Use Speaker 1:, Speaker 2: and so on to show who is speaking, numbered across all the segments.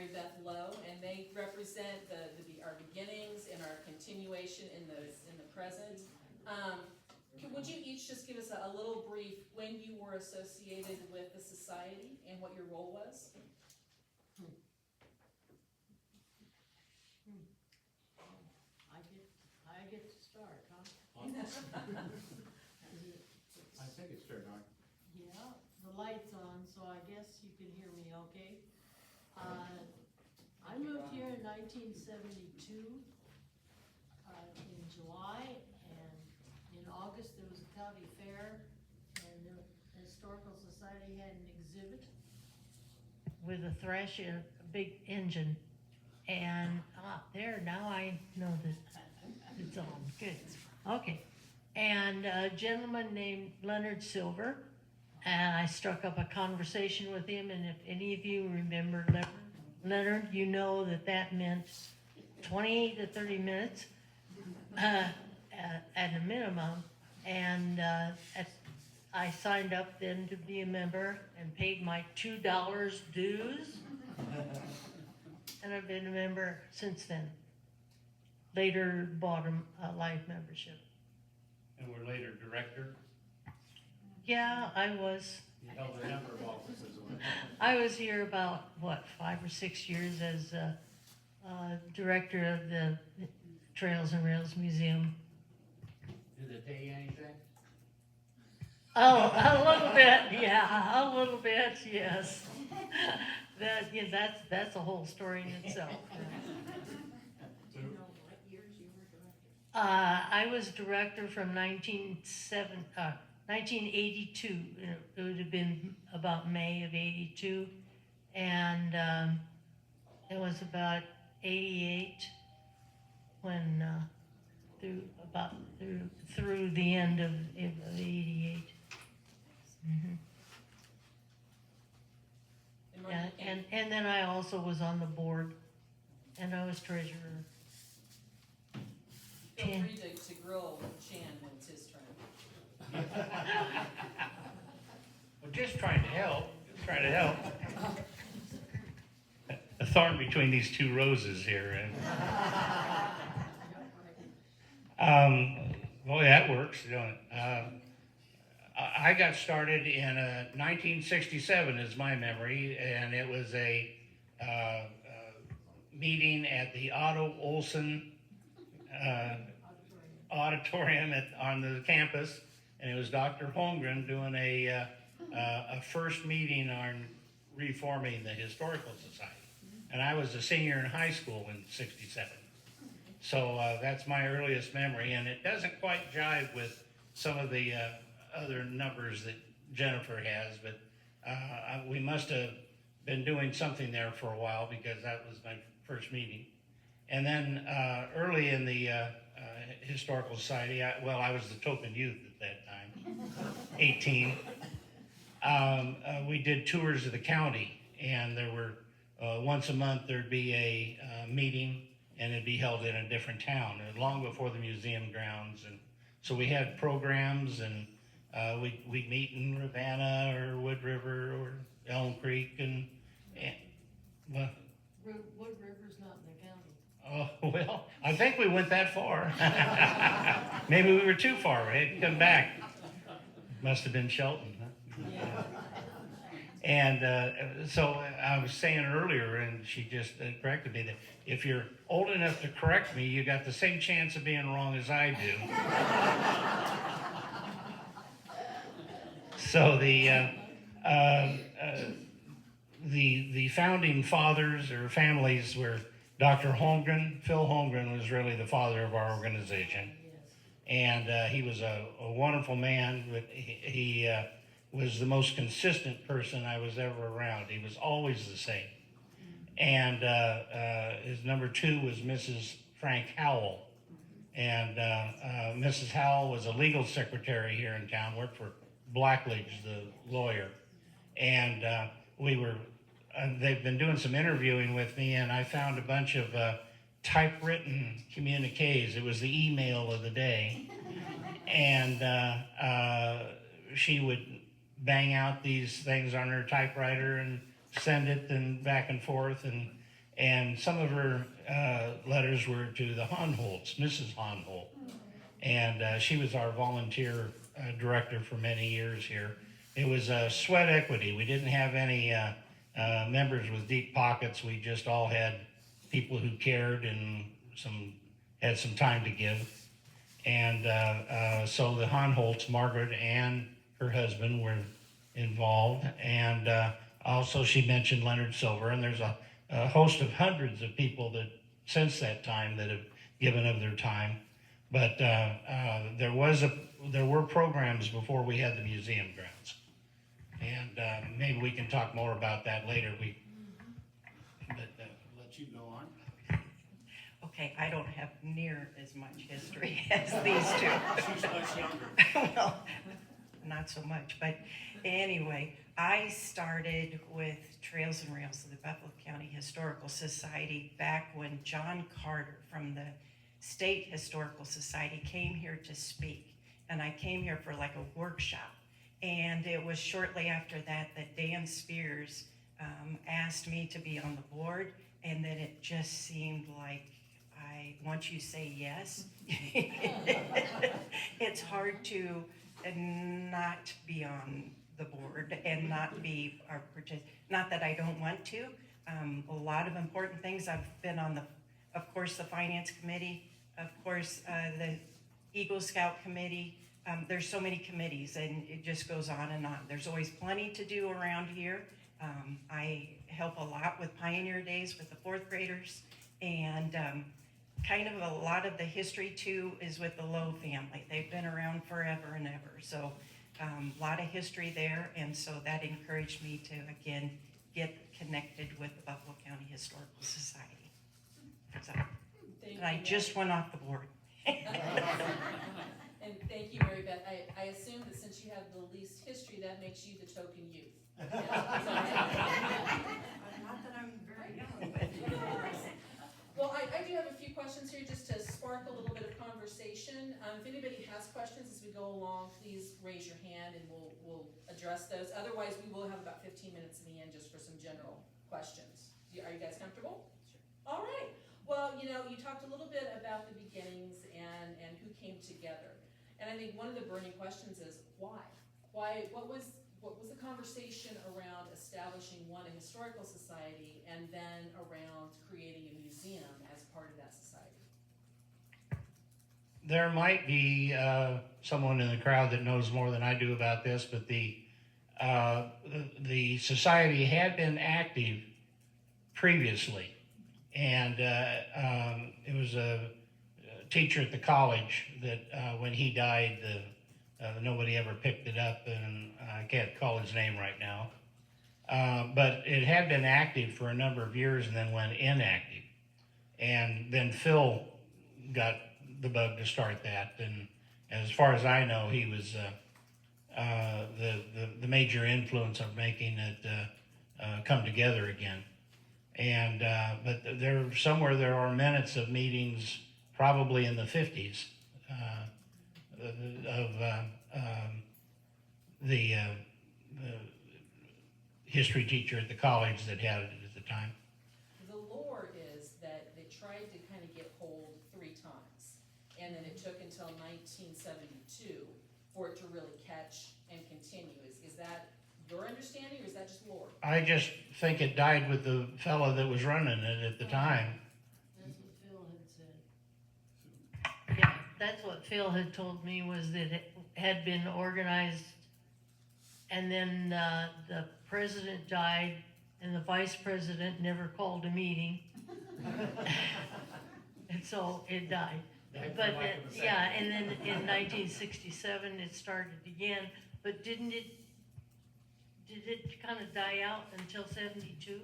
Speaker 1: Mary Beth Lowe, and they represent our beginnings and our continuation in the present. Would you each just give us a little brief when you were associated with the society and what your role was?
Speaker 2: I get to start, huh?
Speaker 3: I think it's turned on.
Speaker 2: Yeah, the light's on, so I guess you can hear me okay. I moved here in 1972, in July, and in August there was a county fair, and the Historical Society had an exhibit with a thrash, a big engine, and, there, now I know that it's on, good, okay. And a gentleman named Leonard Silver, and I struck up a conversation with him, and if any of you remember Leonard, you know that meant 20 to 30 minutes at a minimum, and I signed up then to be a member and paid my $2 dues, and I've been a member since then. Later bought a life membership.
Speaker 3: And we're later director.
Speaker 2: Yeah, I was.
Speaker 3: You held a number of offices.
Speaker 2: I was here about, 5 or 6 years as director of the Trails and Rails Museum.
Speaker 3: Did it pay you anything?
Speaker 2: Oh, a little bit, yeah, a little bit, yes. That's a whole story in itself.
Speaker 1: Do you know what years you were director?
Speaker 2: I was director from 1982. It would have been about May of '82, and it was about '88 when through the end of '88. Mm-hmm. Yeah, and then I also was on the board, and I was treasurer.
Speaker 1: Feel free to grill Chan when it's his turn.
Speaker 3: Well, just trying to help. A thorn between these two roses here. Boy, that works, don't it? I got started in 1967 is my memory, and it was a meeting at the Otto Olson auditorium on the campus, and it was Dr. Holmgren doing a first meeting on reforming the Historical Society. And I was a senior in high school in '67. So that's my earliest memory, and it doesn't quite jive with some of the other numbers that Jennifer has, but we must have been doing something there for a while because that was my first meeting. And then early in the Historical Society, I was the token youth at that time, 18. We did tours of the county, and there were, once a month there'd be a meeting, and it'd be held in a different town, long before the museum grounds. And so we had programs, and we'd meet in Ravenna or Wood River or Elm Creek, and well,
Speaker 2: Wood River's not in the county.
Speaker 3: oh, well, I think we went that far. Maybe we were too far, right? Come back. Must have been Shelton, huh?
Speaker 2: Yeah.
Speaker 3: And so I was saying earlier, and she just corrected me, that if you're old enough to correct me, you got the same chance of being wrong as I do. So the founding fathers or families were Dr. Holmgren. Phil Holmgren was really the father of our organization. And he was a wonderful man, but he was the most consistent person I was ever around. He was always the same. And his number two was Mrs. Frank Howell. And Mrs. Howell was a legal secretary here in town, worked for Blackledge, the lawyer. And they've been doing some interviewing with me, and I found a bunch of typewritten communiques. It was the email of the day. And she would bang out these things on her typewriter and send it and back and forth. And And some of her letters were to the Honholtz, Mrs. Honholt. And she was our volunteer director for many years here. It was sweat equity. We didn't have any members with deep pockets. We just all had people who cared and had some time to give. And so the Honholtz, Margaret and her husband were involved. And also she mentioned Leonard Silver, and there's a host of hundreds of people that since that time that have given of their time. But there were programs before we had the museum grounds. And maybe we can talk more about that later. But let you go on.
Speaker 4: Okay, I don't have near as much history as these two.
Speaker 3: She's much younger.
Speaker 4: Well, not so much, but anyway, I started with Trails and Rails of the Buffalo County Historical Society back when John Carter from the State Historical Society came here to speak. And I came here for like a workshop. And it was shortly after that that Dan Spears asked me to be on the board. And then it just seemed like once you say yes, it's hard to not be on the board and not be our not that I don't want to. A lot of important things. I've been on of course, the Finance Committee, of course, the Eagle Scout Committee. There's so many committees, and it just goes on and on. There's always plenty to do around here. I help a lot with Pioneer Days with the fourth graders, and kind of a lot of the history too is with the Lowe family. They've been around forever and ever, so a lot of history there, and so that encouraged me to again get connected with the Buffalo County Historical Society. So, and I just went off the board.
Speaker 1: And thank you, Mary Beth. I assume that since you have the least history, that makes you the token youth.
Speaker 4: Not that I'm very young, but.
Speaker 1: Well, I do have a few questions here just to spark a little bit of conversation. If anybody has questions as we go along, please raise your hand and we'll address those. Otherwise, we will have about 15 minutes in the end just for some general questions. Are you guys comfortable? Sure. All right. Well, you talked a little bit about the beginnings and who came together. And I think one of the burning questions is why? What was the conversation around establishing a historical society and then around creating a museum as part of that society?
Speaker 3: There might be someone in the crowd that knows more than I do about this, but the society had been active previously, and it was a teacher at the college that when he died, nobody ever picked it up, and I can't call his name right now. But it had been active for a number of years and then went inactive. And then Phil got the bug to start that. And as far as I know, he was the major influence of making it come together again. And but there are minutes of meetings probably in the 50s of the history teacher at the college that had it at the time.
Speaker 1: The lore is that they tried to kind of get hold 3 times, and then it took until 1972 for it to really catch and continue. Is that your understanding, or is that just lore?
Speaker 3: I just think it died with the fellow that was running it at the time.
Speaker 2: That's what Phil had said. Yeah, that's what Phil had told me, was that it had been organized, and then the president died, and the vice president never called a meeting. And so it died. But yeah, and then in 1967 it started again, but did it kind of die out until 72?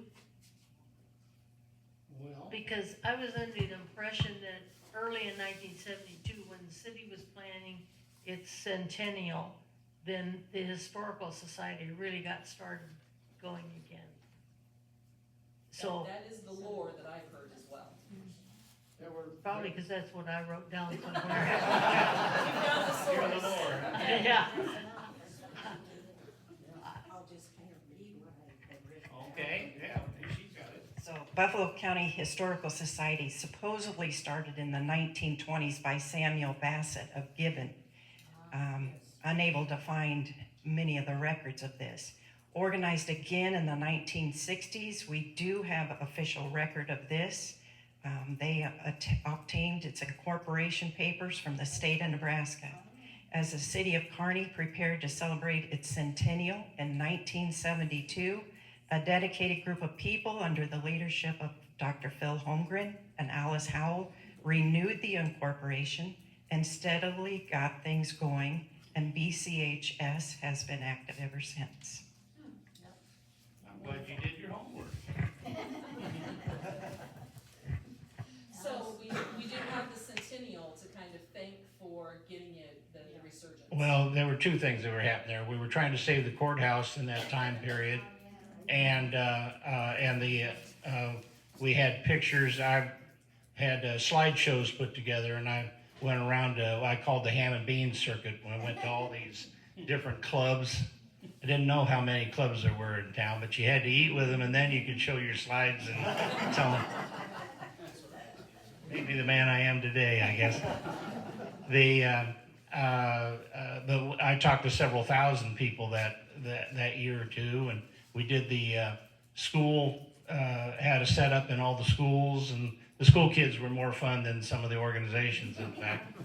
Speaker 3: Well,
Speaker 2: Because I was under the impression that early in 1972, when the city was planning its centennial, then the Historical Society really got started going again. So
Speaker 1: That is the lore that I've heard as well.
Speaker 2: probably because that's what I wrote down
Speaker 1: You've
Speaker 2: somewhere.
Speaker 1: found the source.
Speaker 2: Yeah.
Speaker 4: I'll just kind of read what I had written.
Speaker 3: Okay, yeah, she's got it.
Speaker 4: So Buffalo County Historical Society supposedly started in the 1920s by Samuel Bassett of Gibbon. Unable to find many of the records of this. Organized again in the 1960s, we do have official record of this. They obtained its incorporation papers from the state of Nebraska. As the city of Kearney prepared to celebrate its centennial in 1972, a dedicated group of people under the leadership of Dr. Phil Holmgren and Alice Howell renewed the incorporation and steadily got things going, and BCHS has been active ever since.
Speaker 3: I'm glad you did your homework.
Speaker 1: So we do have the centennial to kind of thank for getting it, the resurgence.
Speaker 3: Well, there were two things that were happening there. We were trying to save the courthouse in that time period, and we had pictures. I had slideshows put together, and I went around to I called the ham and beans circuit when I went to all these different clubs. I didn't know how many clubs there were in town, but you had to eat with them, and then you could show your slides and tell them. Maybe the man I am today, I guess. But I talked to several thousand people that year or two, and we did the school, had a setup in all the schools, and the school kids were more fun than some of the organizations, in fact.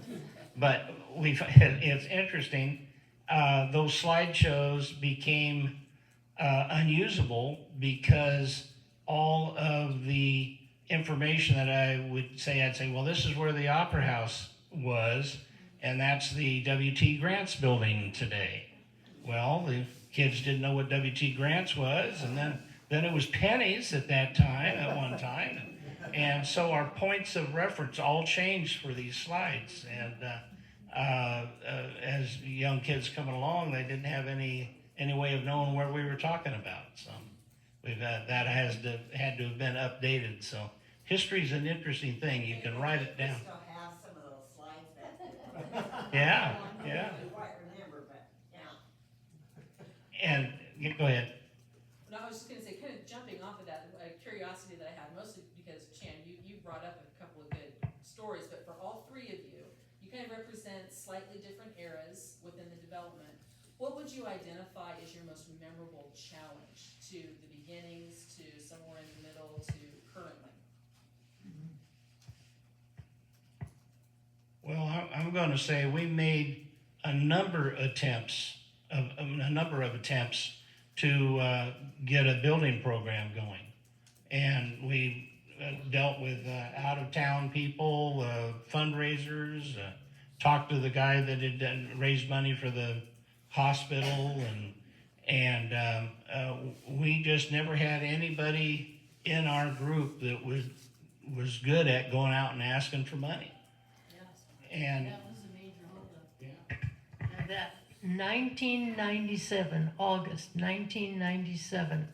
Speaker 3: But it's interesting, those slideshows became unusable because all of the information that I'd say, well, this is where the Opera House was, and that's the W.T. Grants building today. Well, the kids didn't know what W.T. Grants was, and then it was pennies at that time, at one time. And so our points of reference all changed for these slides. And as young kids coming along, they didn't have any way of knowing where we were talking about. So that had to have been updated. So history's an interesting thing. You can write it down.
Speaker 5: Still have some of those slides back there.
Speaker 3: Yeah.
Speaker 5: You quite remember, but yeah.
Speaker 3: And go ahead.
Speaker 1: No, I was just gonna say, kind of jumping off of that, a curiosity that I have, mostly because Chan, you brought up a couple of good stories, but for all three of you, you kind of represent slightly different eras within the development. What would you identify as your most memorable challenge to the beginnings, to somewhere in the middle, to currently?
Speaker 3: Well, I'm going to say we made a number of attempts to get a building program going, and we dealt with out-of-town people, fundraisers, talked to the guy that had raised money for the hospital, and we just never had anybody in our group that was good at going out and asking for money. And
Speaker 2: That was a major holdup.
Speaker 3: yeah.
Speaker 6: Now that 1997, August 1997,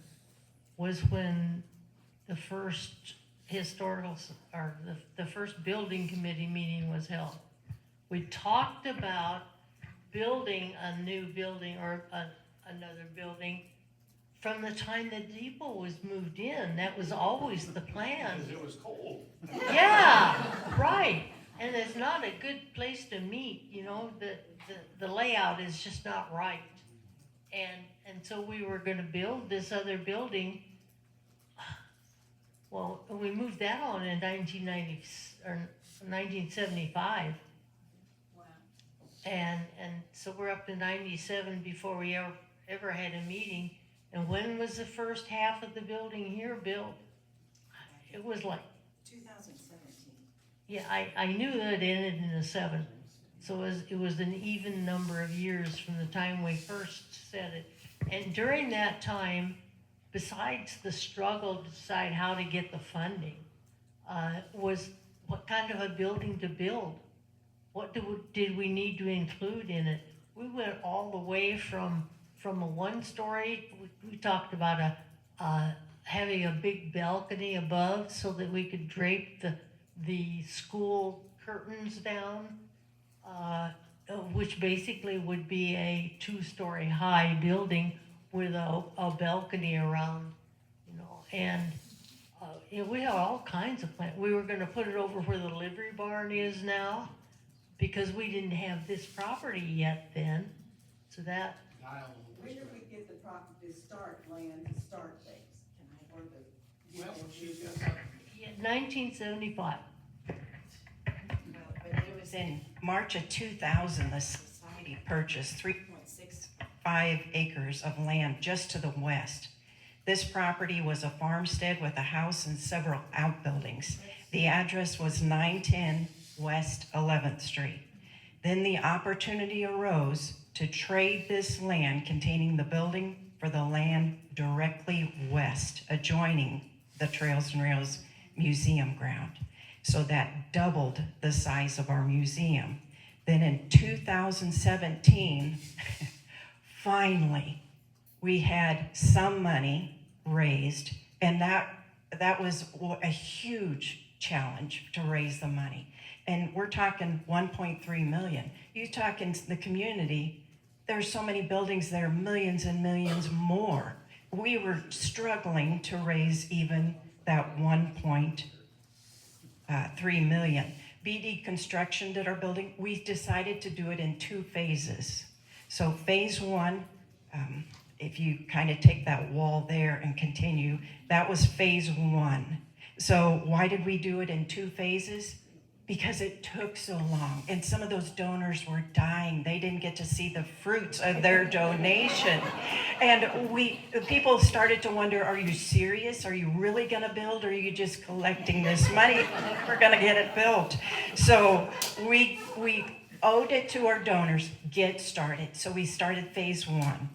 Speaker 6: was when the first the first building committee meeting was held. We talked about building a new building or another building from the time the depot was moved in. That was always the plan.
Speaker 3: Because it was cold.
Speaker 6: Yeah, right. And it's not a good place to meet, you know, the layout is just not right. And so we were gonna build this other building. Well, we moved that on in 1975.
Speaker 2: Wow.
Speaker 6: And so we're up to 97 before we ever had a meeting. And when was the first half of the building here built? It was like,
Speaker 5: 2017.
Speaker 6: yeah, I knew that it ended in the 7th. So it was an even number of years from the time we first said it. And during that time, besides the struggle to decide how to get the funding, was what kind of a building to build? What did we need to include in it? We went all the way from a one-story. We talked about having a big balcony above so that we could drape the school curtains down, which basically would be a 2-story high building with a balcony around, you know, and We had all kinds of plans. We were gonna put it over where the livery barn is now, because we didn't have this property yet then, so that,
Speaker 7: When did we get the property to start, land to start things? Or the.
Speaker 8: Well, she's got something.
Speaker 6: 1975.
Speaker 4: But it was in March of 2000, the society purchased 3.65 acres of land just to the west. This property was a farmstead with a house and several outbuildings. The address was 910 West 11th Street. Then the opportunity arose to trade this land containing the building for the land directly west, adjoining the Trails and Rails Museum ground. So that doubled the size of our museum. Then in 2017, finally, we had some money raised, and that was a huge challenge to raise the money. And we're talking 1.3 million. You talk in the community, there's so many buildings that are millions and millions more. We were struggling to raise even that 1.3 million. BD Construction did our building. We decided to do it in 2 phases. So phase 1, if you kind of take that wall there and continue, that was phase 1. So why did we do it in 2 phases? Because it took so long, and some of those donors were dying. They didn't get to see the fruits of their donation. And people started to wonder, are you serious? Are you really gonna build, or are you just collecting this money? We're gonna get it built. So we owed it to our donors, get started. So we started phase 1.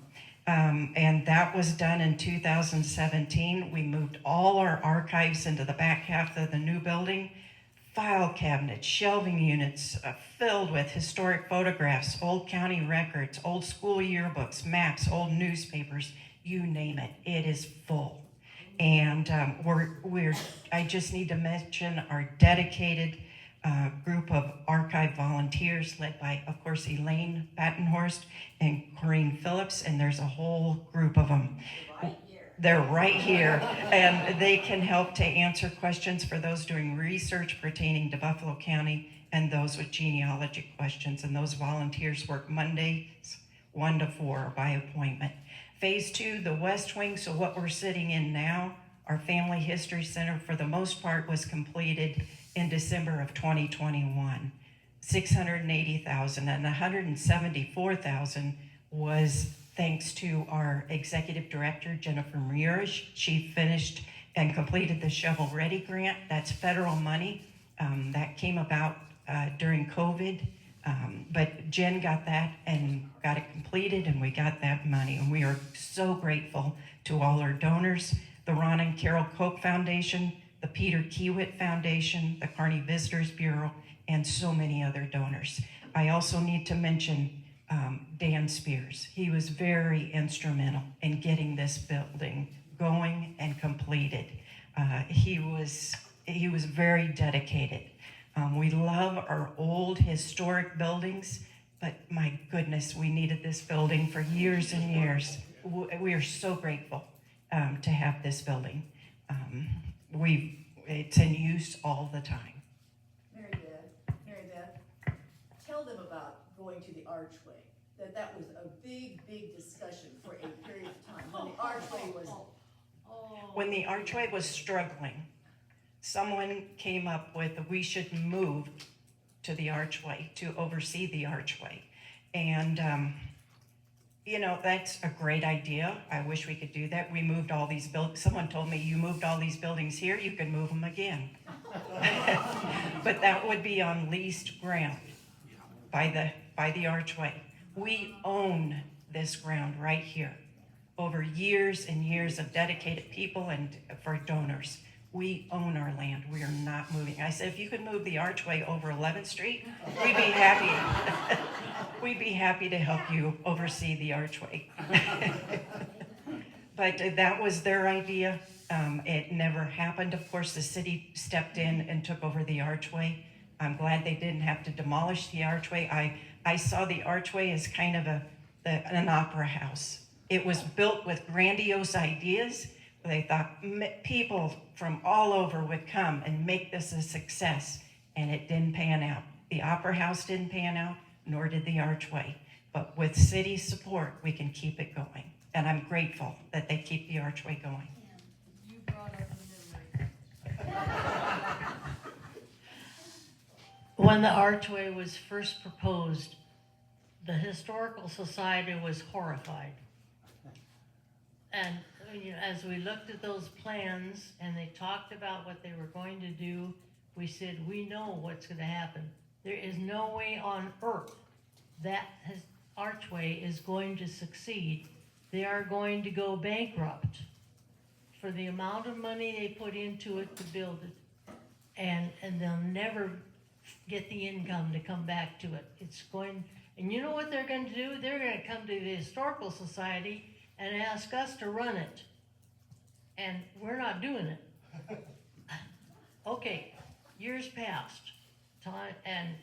Speaker 4: And that was done in 2017. We moved all our archives into the back half of the new building. File cabinets, shelving units filled with historic photographs, old county records, old school yearbooks, maps, old newspapers, you name it, it is full. And I just need to mention our dedicated group of archive volunteers led by, of course, Elaine Battenhorst and Corinne Phillips, and there's a whole group of them. They're right here, and they can help to answer questions for those doing research pertaining to Buffalo County and those with genealogy questions. And those volunteers work Mondays 1 to 4 by appointment. Phase 2, the West Wing, so what we're sitting in now, our Family History Center, for the most part, was completed in December of 2021. $680,000, and $174,000 was thanks to our executive director, Jennifer Murish. She finished and completed the Shovel Ready grant. That's federal money that came about during COVID. But Jen got that and got it completed, and we got that money. And we are so grateful to all our donors, the Ron and Carol Koch Foundation, the Peter Kiewit Foundation, the Kearney Visitors Bureau, and so many other donors. I also need to mention Dan Spears. He was very instrumental in getting this building going and completed. He was very dedicated. We love our old historic buildings, but my goodness, we needed this building for years and years. We are so grateful to have this building. It's in use all the time.
Speaker 9: Mary Beth, tell them about going to the archway. That was a big discussion for a period of time, when the archway was.
Speaker 4: When the archway was struggling, someone came up with, we should move to the archway, to oversee the archway. And, that's a great idea. I wish we could do that. We moved all these buildings. Someone told me, you moved all these buildings here, you can move them again. But that would be on leased ground by the archway. We own this ground right here. Over years and years of dedicated people and for donors. We own our land. We are not moving. I said, if you could move the archway over 11th Street, we'd be happy. We'd be happy to help you oversee the archway. But that was their idea. It never happened. Of course, the city stepped in and took over the archway. I'm glad they didn't have to demolish the archway. I saw the archway as kind of an opera house. It was built with grandiose ideas. They thought people from all over would come and make this a success, and it didn't pan out. The Opera House didn't pan out, nor did the Archway. But with city support, we can keep it going. And I'm grateful that they keep the Archway going.
Speaker 2: You brought up a memory.
Speaker 6: When the archway was first proposed, the Historical Society was horrified. And you know, as we looked at those plans and they talked about what they were going to do, we said, we know what's gonna happen. There is no way on earth that archway is going to succeed. They are going to go bankrupt for the amount of money they put into it to build it. And they'll never get the income to come back to it. It's going, and you know what they're going to do? They're going to come to the Historical Society and ask us to run it. And we're not doing it. Okay, years passed, and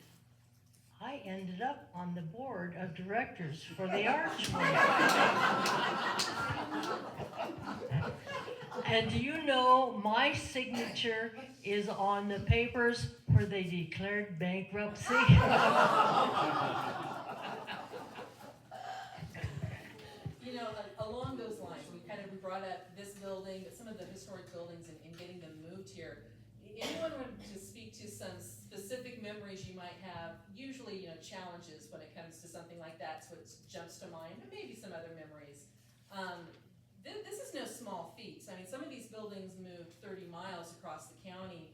Speaker 6: I ended up on the board of directors for the Archway. And do you know, my signature is on the papers where they declared bankruptcy?
Speaker 1: You know, along those lines, we kind of brought up this building, but some of the historic buildings and getting them moved here. Anyone want to speak to some specific memories you might have? Usually, you know, challenges when it comes to something like that, so it jumps to mind, but maybe some other memories. This is no small feat. I mean, some of these buildings moved 30 miles across the county.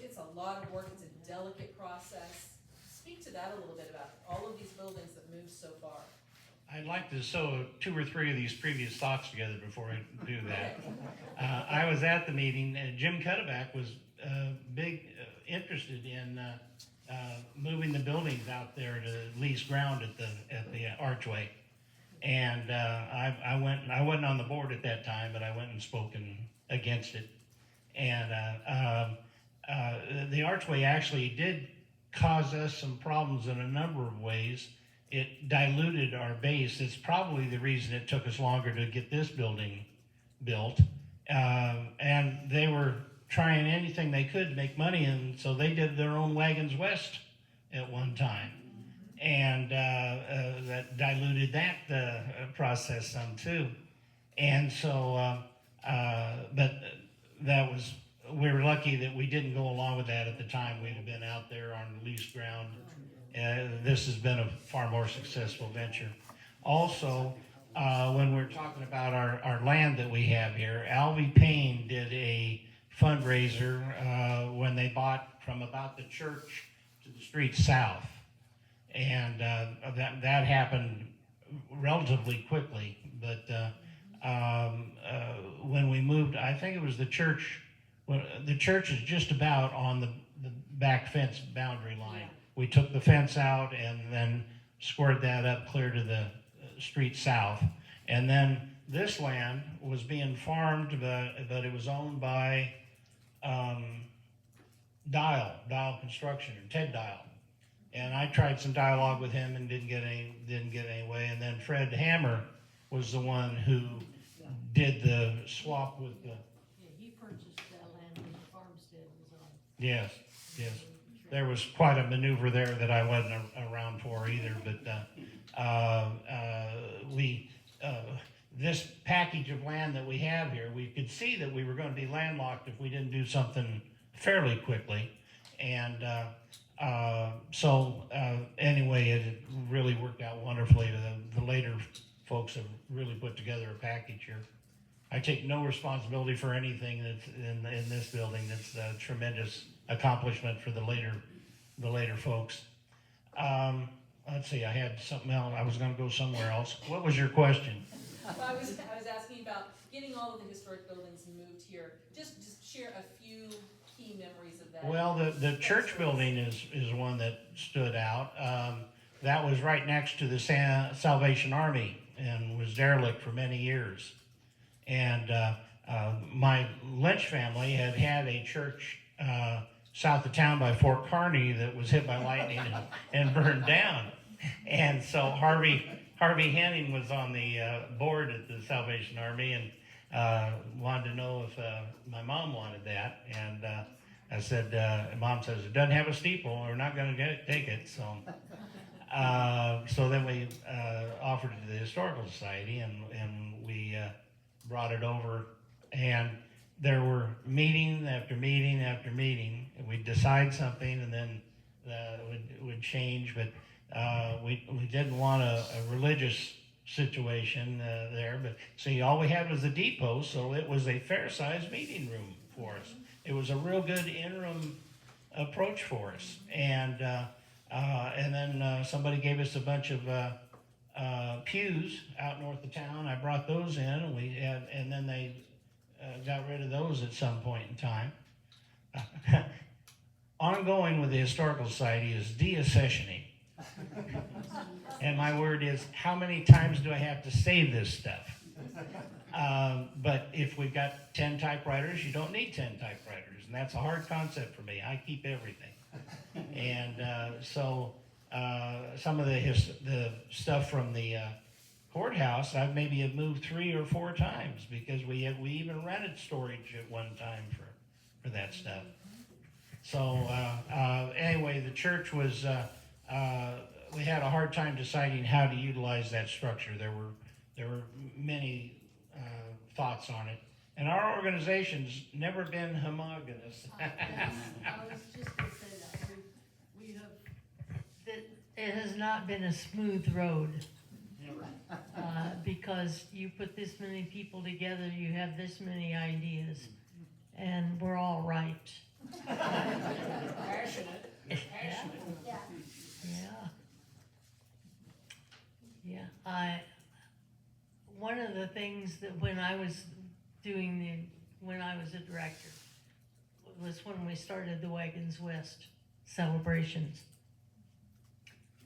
Speaker 1: It's a lot of work. It's a delicate process. Speak to that a little bit about all of these buildings that moved so far.
Speaker 3: I'd like to sew 2 or 3 of these previous thoughts together before I do that. I was at the meeting, and Jim Cuddeback was interested in moving the buildings out there to lease ground at the Archway. And I went. I wasn't on the board at that time, but I went and spoken against it. And the Archway actually did cause us some problems in a number of ways. It diluted our base. It's probably the reason it took us longer to get this building built. And they were trying anything they could to make money, and so they did their own Wagons West at one time. And that diluted that process some too. And so, but that was, we were lucky that we didn't go along with that at the time. We'd have been out there on leased ground. This has been a far more successful venture. Also, when we're talking about our land that we have here, Albie Payne did a fundraiser when they bought from about the church to the street south. And that happened relatively quickly, but when we moved, I think it was the church. Well, the church is just about on the back fence boundary line. Yeah. We took the fence out and then squared that up clear to the street south. And then this land was being farmed, but it was owned by Dial Construction, or Ted Dial. And I tried some dialogue with him and didn't get any way. And then Fred Hammer was the one who did the swap with the.
Speaker 2: Yeah, he purchased that land when the farmstead was on.
Speaker 3: Yes. There was quite a maneuver there that I wasn't around for either. But this package of land that we have here, we could see that we were going to be landlocked if we didn't do something fairly quickly. And anyway, it really worked out wonderfully. The later folks have really put together a package here. I take no responsibility for anything that's in this building. That's a tremendous accomplishment for the later folks. Let's see, I had something else. I was going to go somewhere else. What was your question?
Speaker 1: Well, I was asking about getting all of the historic buildings moved here. Just share a few key memories of that.
Speaker 3: Well, the church building is one that stood out. That was right next to the Salvation Army and was derelict for many years. And my Lynch family had a church south of town by Fort Kearney that was hit by lightning and burned down. And so Harvey Henning was on the board at the Salvation Army, and wanted to know if my mom wanted that, and I said, Mom says it doesn't have a steeple, we're not going to take it. So, so then we offered it to the Historical Society, and we brought it over, and there were meeting after meeting after meeting. We'd decide something, and then it would change, but we didn't want a religious situation there. But see, all we had was the depot, so it was a fair-sized meeting room for us. It was a real good interim approach for us, and then somebody gave us a bunch of pews out north of town. I brought those in, and then they got rid of those at some point in time. Ongoing with the Historical Society is deaccessioning. And my word is, how many times do I have to say this stuff? But if we've got 10 typewriters, you don't need 10 typewriters. And that's a hard concept for me. I keep everything. And so some of the stuff from the courthouse, I maybe have moved 3 or 4 times, because we even rented storage at one time for that stuff. So anyway, the church was, we had a hard time deciding how to utilize that structure. There were many thoughts on it. And our organization's never been homogeneous.
Speaker 2: I was just gonna say that, we have,
Speaker 6: It has not been a smooth road. Because you put this many people together, you have this many ideas, and we're all right.
Speaker 1: Passionate.
Speaker 6: Yeah. Yeah. One of the things that when I was a director, was when we started the Wagons West celebrations.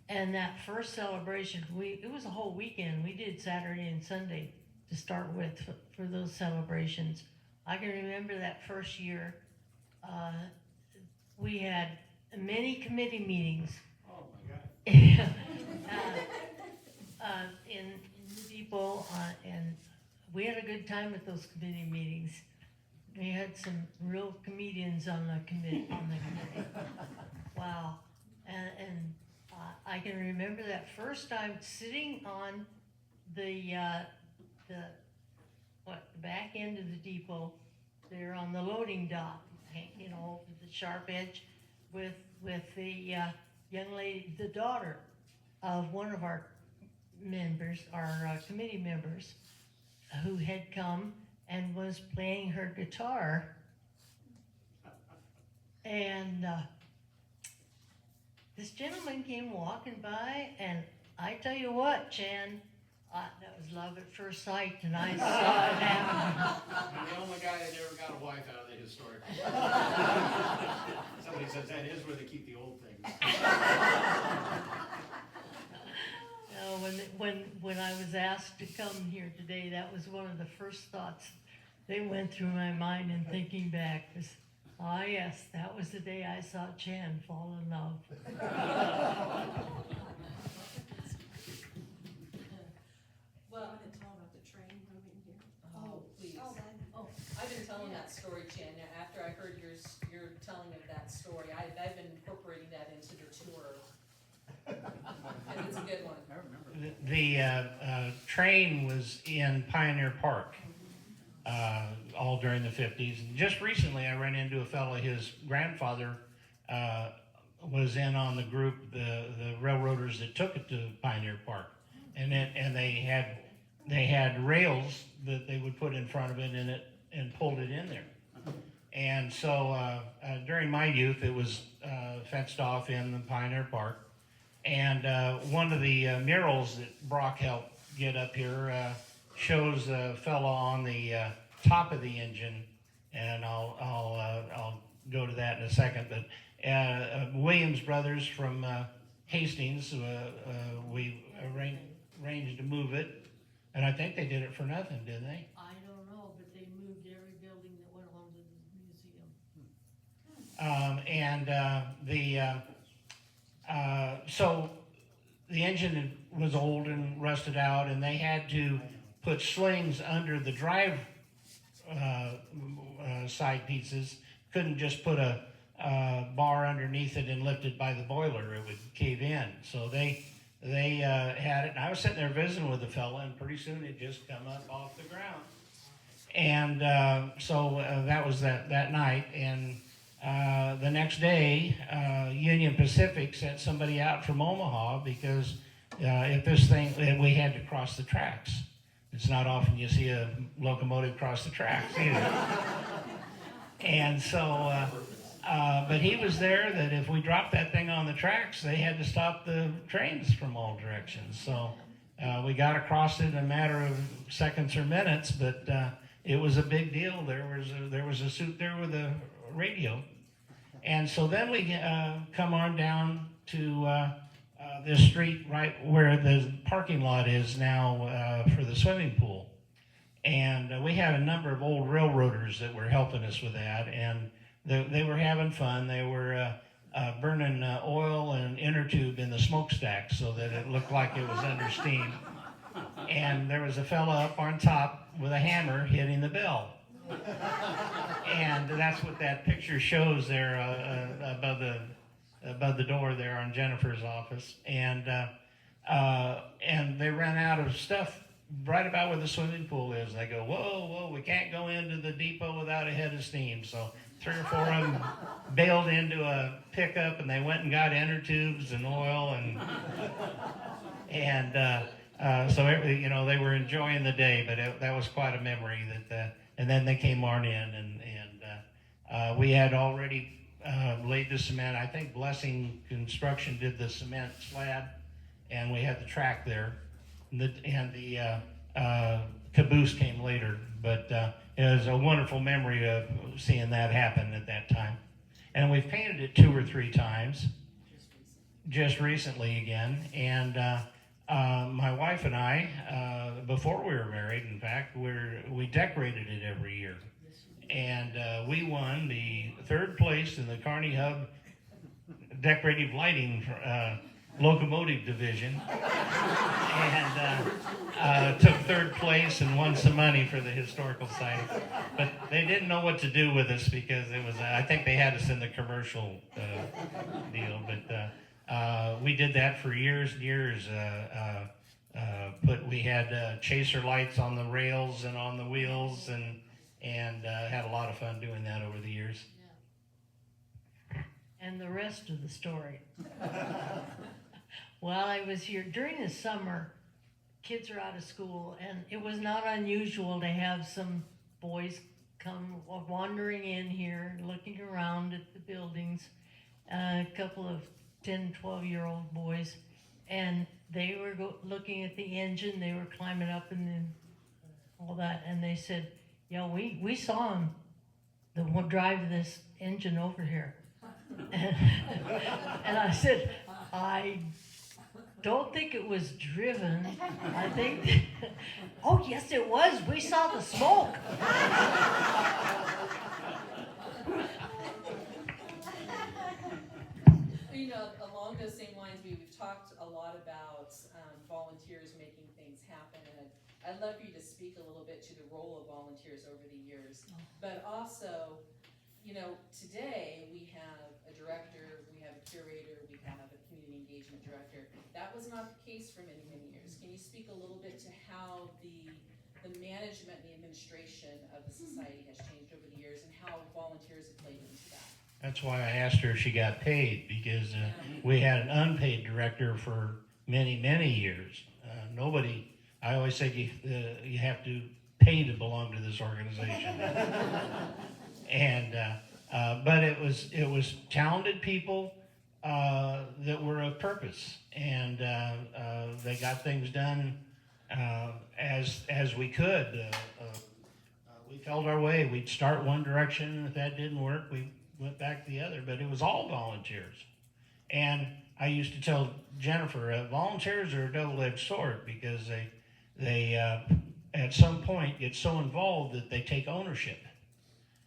Speaker 6: And that first celebration, it was a whole weekend. We did Saturday and Sunday to start with for those celebrations. I can remember that first year, we had many committee meetings.
Speaker 3: Oh my God.
Speaker 6: In the depot, and we had a good time at those committee meetings. We had some real comedians on the committee. Wow, and I can remember that first time sitting on the back end of the depot, there on the loading dock, over the sharp edge, with the young lady, the daughter of one of our members, our committee members, who had come and was playing her guitar. And this gentleman came walking by, and I tell you what, Chan, that was love at first sight, and I saw it happen.
Speaker 8: I'm the only guy that never got a wife out of the historic. Somebody says that is where they keep the old things.
Speaker 6: When I was asked to come here today, that was one of the first thoughts that went through my mind, and thinking back was, yes, that was the day I saw Chan fall in love.
Speaker 1: Well,
Speaker 5: Want to tell about the train moving here?
Speaker 1: oh, please.
Speaker 5: Oh,
Speaker 1: I've been telling that story, Chan. Now, after I heard your telling of that story, I've been incorporating that into the tour. And it's a good one.
Speaker 8: I remember.
Speaker 3: The train was in Pioneer Park all during the 50s. And just recently I ran into a fellow, his grandfather was in on the group, the railroaders that took it to Pioneer Park. And they had rails that they would put in front of it and pulled it in there. And so during my youth, it was fenced off in the Pioneer Park. And one of the murals that Brock helped get up here shows a fellow on the top of the engine, and I'll go to that in a second. But Williams Brothers from Hastings, we arranged to move it, and I think they did it for nothing, didn't they?
Speaker 2: I don't know, but they moved every building that went along to the museum.
Speaker 3: So the engine was old and rusted out, and they had to put slings under the drive side pieces. Couldn't just put a bar underneath it and lift it by the boiler; it would cave in. So they had it, and I was sitting there visiting with the fella, and pretty soon it just come up off the ground. And so that was that night, and the next day, Union Pacific sent somebody out from Omaha because if this thing, we had to cross the tracks. It's not often you see a locomotive cross the tracks either. And so, but he was there that if we dropped that thing on the tracks, they had to stop the trains from all directions. So we got across it in a matter of seconds or minutes, but it was a big deal. There was a suit there with a radio. And so then we come on down to this street right where the parking lot is now for the swimming pool. And we had a number of old railroaders that were helping us with that, and they were having fun. They were burning oil and inner tube in the smokestack so that it looked like it was under steam. And there was a fella up on top with a hammer hitting the bell. And that's what that picture shows there above the door there on Jennifer's office. And they ran out of stuff right about where the swimming pool is. They go, whoa, we can't go into the depot without a head of steam. So 3 or 4 of them bailed into a pickup, and they went and got inner tubes and oil, so they were enjoying the day. But that was quite a memory. And then they came on in, and we had already laid the cement. I think Blessing Construction did the cement slab, and we had the track there. And the caboose came later, but it was a wonderful memory of seeing that happen at that time. And we've painted it 2 or 3 times, just recently again. And my wife and I, before we were married, in fact, we decorated it every year. And we won the 3rd place in the Kearney Hub Decorative Lighting Locomotive Division, and took 3rd place and won some money for the Historical Society. But they didn't know what to do with us because it was, I think they had us in the commercial deal. But we did that for years and years. We had chaser lights on the rails and on the wheels, and had a lot of fun doing that over the years.
Speaker 6: And the rest of the story. While I was here during the summer, kids are out of school, and it was not unusual to have some boys come wandering in here, looking around at the buildings, a couple of 10, 12-year-old boys, and they were looking at the engine. They were climbing up and all that, and they said, yeah, we saw him drive this engine over here. And I said, I don't think it was driven. I think, oh yes it was. We saw the smoke.
Speaker 1: Along those same lines, we've talked a lot about volunteers making things happen, and I'd love for you to speak a little bit to the role of volunteers over the years. But also, today we have a director, we have a curator, we have a community engagement director. That was not the case for many, many years. Can you speak a little bit to how the management and the administration of the society has changed over the years, and how volunteers have played into that?
Speaker 3: That's why I asked her if she got paid, because we had an unpaid director for many, many years. I always said you have to pay to belong to this organization. But it was talented people that were of purpose, and they got things done as we could. We felt our way. We'd start one direction, and if that didn't work, we went back to the other. But it was all volunteers. And I used to tell Jennifer, volunteers are a double-edged sword, because they at some point get so involved that they take ownership.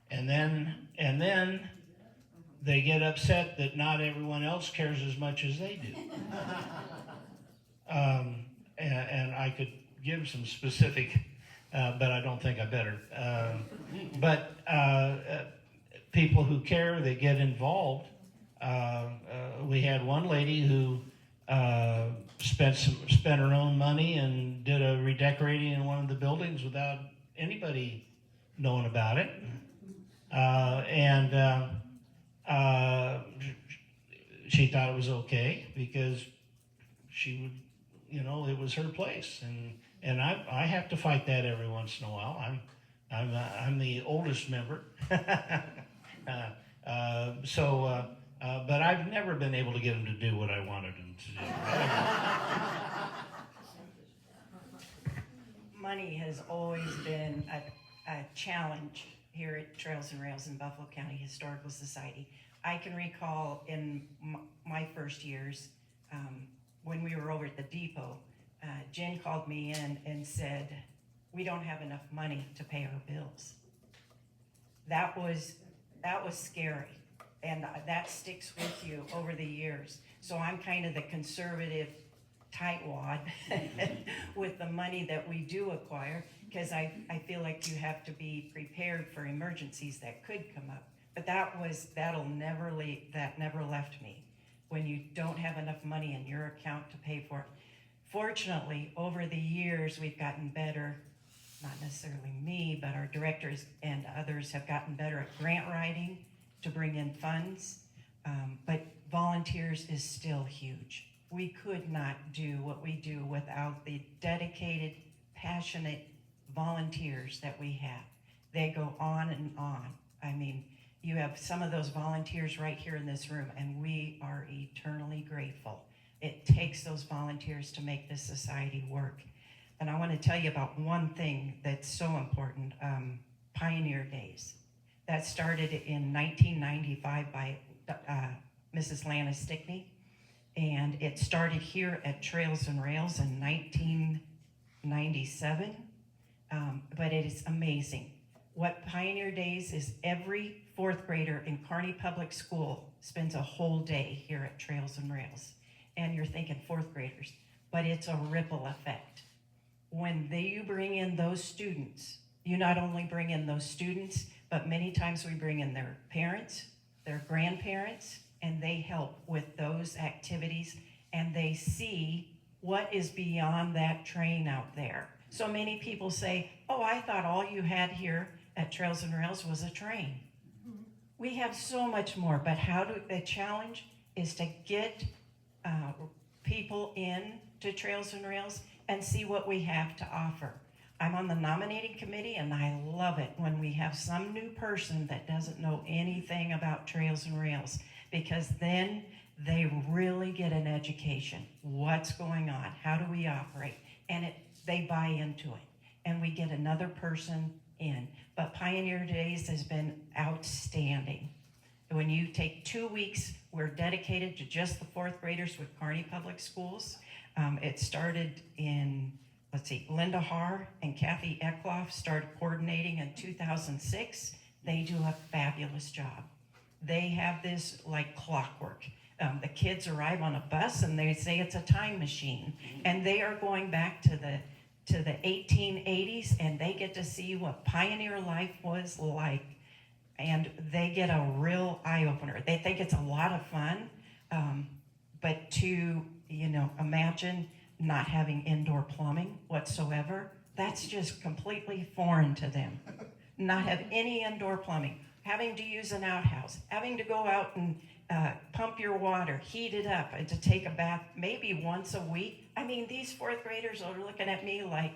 Speaker 3: And then they get upset that not everyone else cares as much as they do. And I could give some specific but I don't think I better. But people who care, they get involved. We had one lady who spent her own money and did a redecorating in one of the buildings without anybody knowing about it. She thought it was okay because she would, it was her place, and I have to fight that every once in a while. I'm the oldest member, but I've never been able to get them to do what I wanted them to do.
Speaker 4: Money has always been a challenge here at Trails and Rails in Buffalo County Historical Society. I can recall in my first years, when we were over at the depot, Jen called me in and said, we don't have enough money to pay our bills. That was scary, and that sticks with you over the years. So I'm kind of the conservative tightwad with the money that we do acquire, because I feel like you have to be prepared for emergencies that could come up. But that never left me. When you don't have enough money in your account to pay for it. Fortunately, over the years, we've gotten better, not necessarily me, but our directors and others have gotten better at grant writing to bring in funds. But volunteers is still huge. We could not do what we do without the dedicated, passionate volunteers that we have. They go on and on. I mean, you have some of those volunteers right here in this room, and we are eternally grateful. It takes those volunteers to make this society work. And I want to tell you about one thing that's so important, Pioneer Days. That started in 1995 by Mrs. Lana Stickney, and it started here at Trails and Rails in 1997, but it is amazing. What Pioneer Days is, every fourth grader in Kearney Public School spends a whole day here at Trails and Rails. And you're thinking fourth graders, but it's a ripple effect. When you bring in those students, you not only bring in those students, but many times we bring in their parents, their grandparents, and they help with those activities, and they see what is beyond that train out there. So many people say, oh, I thought all you had here at Trails and Rails was a train. We have so much more, but the challenge is to get people in to Trails and Rails and see what we have to offer. I'm on the nominating committee, and I love it when we have some new person that doesn't know anything about Trails and Rails, because then they really get an education. What's going on? How do we operate? And they buy into it, and we get another person in. But Pioneer Days has been outstanding. When you take 2 weeks, we're dedicated to just the fourth graders with Kearney Public Schools. It started in, Linda Haar and Kathy Eckloff started coordinating in 2006. They do a fabulous job. They have this like clockwork. The kids arrive on a bus and they say it's a time machine. And they are going back to the 1880s, and they get to see what pioneer life was like. And they get a real eye-opener. They think it's a lot of fun, but to, imagine not having indoor plumbing whatsoever, that's just completely foreign to them. Not have any indoor plumbing, having to use an outhouse, having to go out and pump your water, heat it up, and to take a bath maybe once a week. I mean, these fourth graders are looking at me like,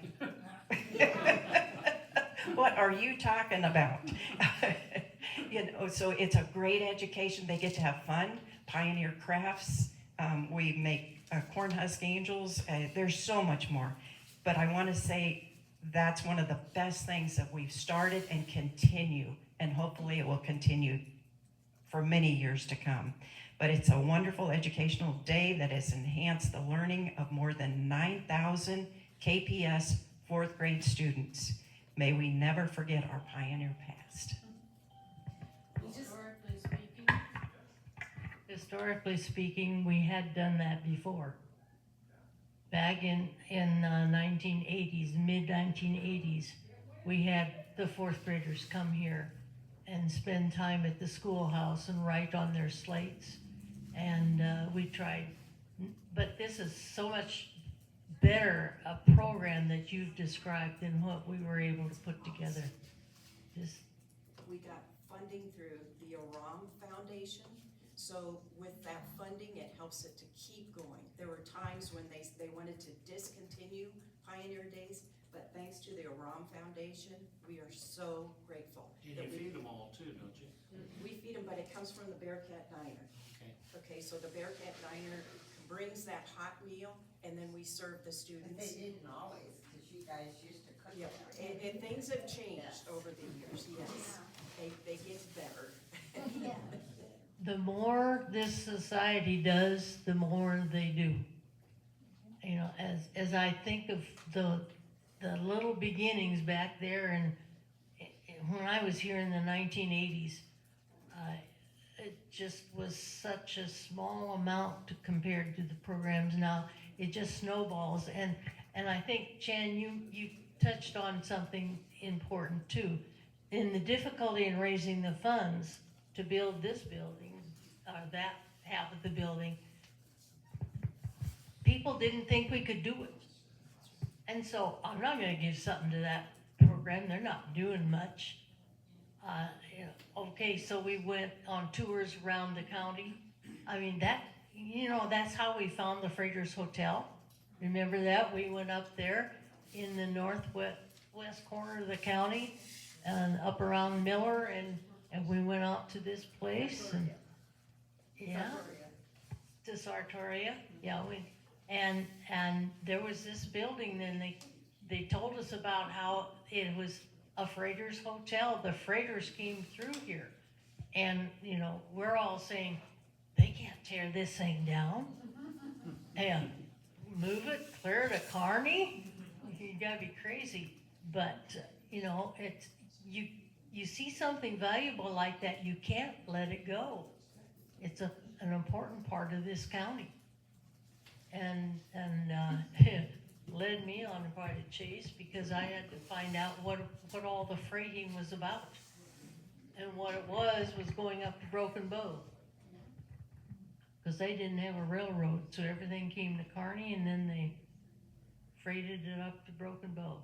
Speaker 4: what are you talking about? So it's a great education. They get to have fun, pioneer crafts. We make corn husk angels. There's so much more. But I want to say that's one of the best things that we've started and continue, and hopefully it will continue for many years to come. But it's a wonderful educational day that has enhanced the learning of more than 9,000 KPS fourth grade students. May we never forget our pioneer past.
Speaker 6: Historically speaking, we had done that before. Back in 1980s, mid-1980s, we had the fourth graders come here and spend time at the schoolhouse and write on their slates. And we tried, but this is so much better a program that you've described than what we were able to put together. Just,
Speaker 5: We got funding through the Aram Foundation, so with that funding, it helps it to keep going. There were times when they wanted to discontinue Pioneer Days, but thanks to the Aram Foundation, we are so grateful.
Speaker 8: And
Speaker 5: that
Speaker 8: you
Speaker 5: we-
Speaker 8: feed them all too, don't you?
Speaker 5: We feed them, but it comes from the Bearcat Diner.
Speaker 8: Okay.
Speaker 5: Okay, so the Bearcat Diner brings that hot meal, and then we serve the
Speaker 10: But
Speaker 5: students.
Speaker 10: they didn't always, because you guys used to cook
Speaker 5: Yeah,
Speaker 10: that.
Speaker 5: and things have changed over the years, yes. They get better.
Speaker 6: the more this society does, the more they do. You know, as I think of the little beginnings back there, and when I was here in the 1980s, it just was such a small amount compared to the programs now. It just snowballs, and I think, Chan, you touched on something important too. In the difficulty in raising the funds to build this building, or that half of the building, people didn't think we could do it. And so I'm not gonna give something to that program, they're not doing much. You know, okay, so we went on tours around the county. I mean, that's how we found the Freighters Hotel. Remember that? We went up there in the northwest corner of the county and up around Miller, and we went out to this place and, yeah, to Sartoria, yeah, and there was this building, and they told us about how it was a Freighters Hotel. The Freighters came through here, and, you know, we're all saying, they can't tear this thing down and move it, clear it to Kearney. You gotta be crazy. But, you know, it's, you see something valuable like that, you can't let it go. It's an important part of this county. And it led me on quite a chase, because I had to find out what all the freighting was about. And what it was going up to Broken Bow. Because they didn't have a railroad, so everything came to Kearney, and then they freighted it up to Broken Bow.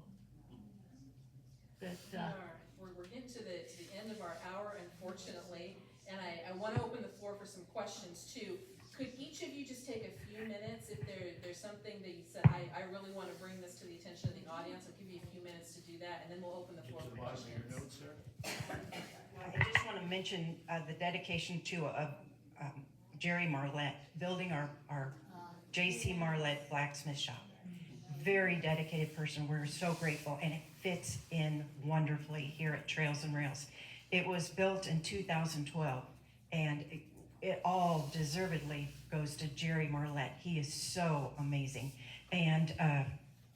Speaker 6: But,
Speaker 1: Alright, we're getting to the end of our hour, unfortunately, and I wanna open the floor for some questions too. Could each of you just take a few minutes, if there's something that you said, I really wanna bring this to the attention of the audience, I'll give you a few minutes to do that, and then we'll open the
Speaker 8: Get
Speaker 1: floor
Speaker 8: to the
Speaker 1: for
Speaker 8: bottom of your
Speaker 1: questions.
Speaker 8: notes there.
Speaker 4: I just want to mention the dedication to Jerry Marlette, building our J.C. Marlette blacksmith shop. Very dedicated person. We're so grateful, and it fits in wonderfully here at Trails and Rails. It was built in 2012, and it all deservedly goes to Jerry Marlette. He is so amazing. And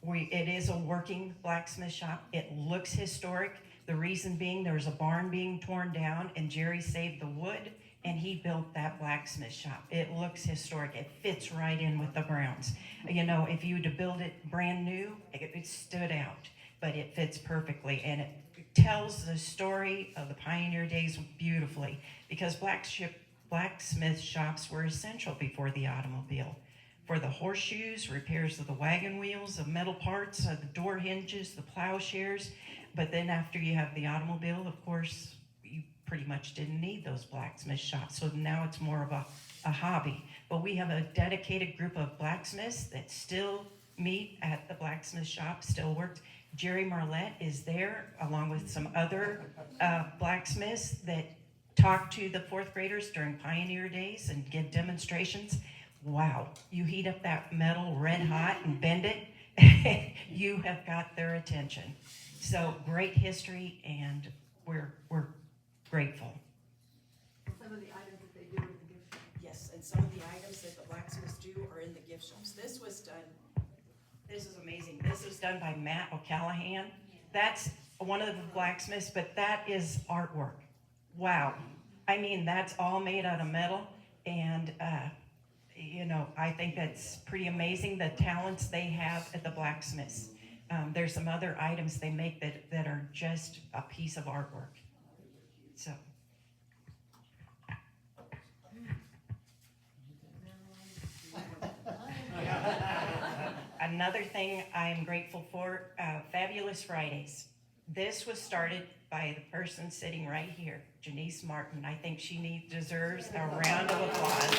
Speaker 4: it is a working blacksmith shop. It looks historic. The reason being, there's a barn being torn down, and Jerry saved the wood, and he built that blacksmith shop. It looks historic. It fits right in with the Browns. You know, if you were to build it brand new, it stood out, but it fits perfectly, and it tells the story of the Pioneer Days beautifully, because blacksmith shops were essential before the automobile. For the horseshoes, repairs of the wagon wheels, the metal parts, the door hinges, the plowshares. But then after you have the automobile, of course, you pretty much didn't need those blacksmith shops. So now it's more of a hobby. But we have a dedicated group of blacksmiths that still meet at the blacksmith shop, still works. Jerry Marlette is there, along with some other blacksmiths that talk to the fourth graders during Pioneer Days and give demonstrations. Wow, you heat up that metal red hot and bend it, you have got their attention. So great history, and we're grateful.
Speaker 7: Some of the items that they do in the gift shop.
Speaker 5: Yes, and some of the items that the blacksmiths do are in the gift shops. This is amazing.
Speaker 4: This was done by Matt O'Callahan. That's one of the blacksmiths, but that is artwork. Wow. I mean, that's all made out of metal, and you know, I think that's pretty amazing, the talents they have at the blacksmiths. There's some other items they make that are just a piece of artwork. So, another thing I am grateful for, Fabulous Fridays. This was started by the person sitting right here, Janice Martin. I think she deserves a round of applause.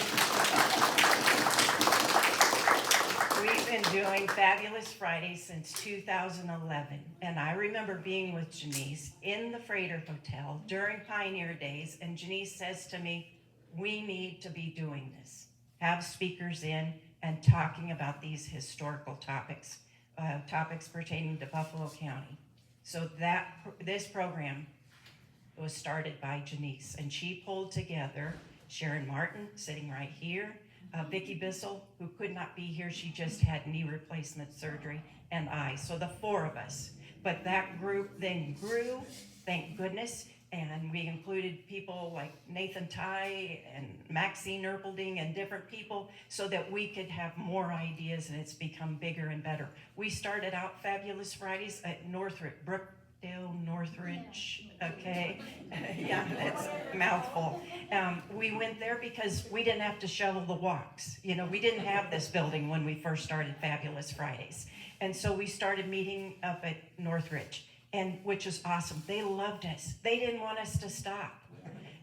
Speaker 4: We've been doing Fabulous Fridays since 2011, and I remember being with Janice in the Freighter Hotel during Pioneer Days, and Janice says to me, we need to be doing this. Have speakers in and talking about these historical topics, topics pertaining to Buffalo County. So this program was started by Janice, and she pulled together Sharon Martin, sitting right here, Vicki Bissell, who could not be here, she just had knee replacement surgery, and I, so the four of us. But that group then grew, thank goodness, and we included people like Nathan Ty and Maxine Erpelding and different people so that we could have more ideas, and it's become bigger and better. We started out Fabulous Fridays at Northridge, Brookdale, Northridge, okay? Yeah, that's a mouthful. We went there because we didn't have to shovel the walks. You know, we didn't have this building when we first started Fabulous Fridays. And so we started meeting up at Northridge, and which is awesome. They loved us. They didn't want us to stop.